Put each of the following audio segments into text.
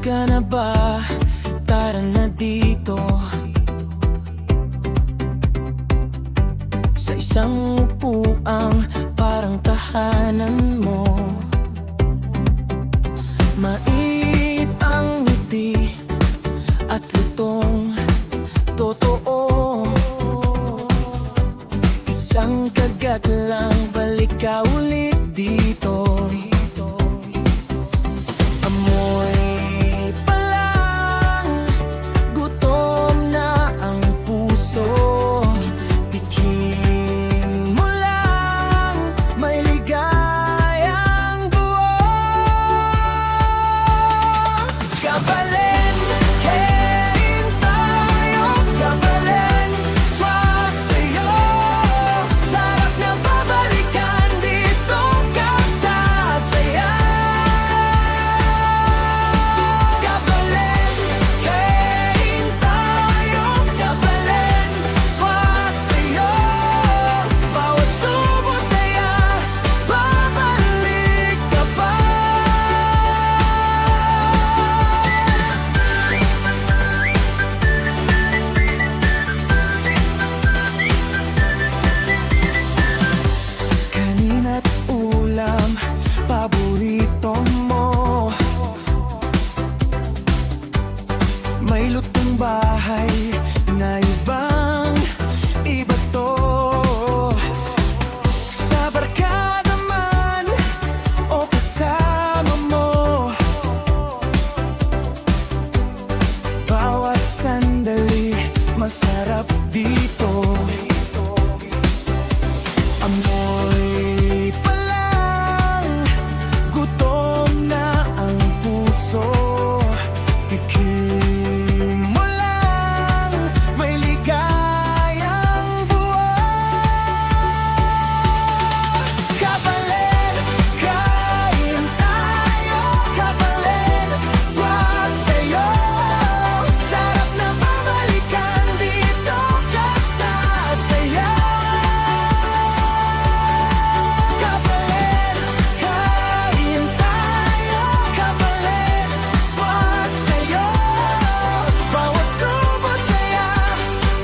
ka na ba? Tara na dito sa isang upuang parang tahanan mo. Mait ang ngiti at lutong totoo. Isang kagat lang, balik ka ulit dito. Amoy pa lang, gutom na ang puso. Tikim mo lang, may ligayang buo. Kabalin, kain tayo. Kabalin, swak sa'yo. Sarap na babalikan, dito ka sasaya. Kabalin, kain tayo. Kabalin, swak sa'yo. Bawat subo saya, babalik ka pa. Kanina't ulam, paborito mo. May lutong bahay na ibang iba to. Sa barkada man o kasama mo, bawat sandali masarap dito. Amoy pa lang, gutom na ang puso. Tikim mo lang, may ligayang buo. Kabalin, kain tayo. Kabalin, swak sa'yo. Sarap na babalikan, dito ka sasaya. Kabalin, kain tayo. Kabalin, swak sa'yo. Bawat subo saya,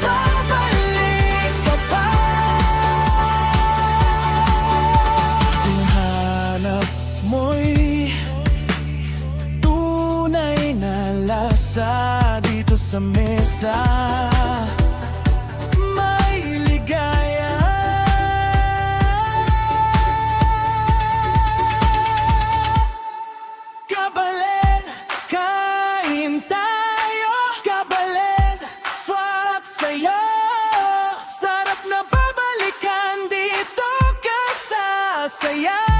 babalik ka pa. Kung hanap mo'y tunay na lasa dito sa mesa, may ligaya. Kabalin, kain tayo. Kabalin, swak sa'yo. Sarap na babalikan, dito ka sasaya.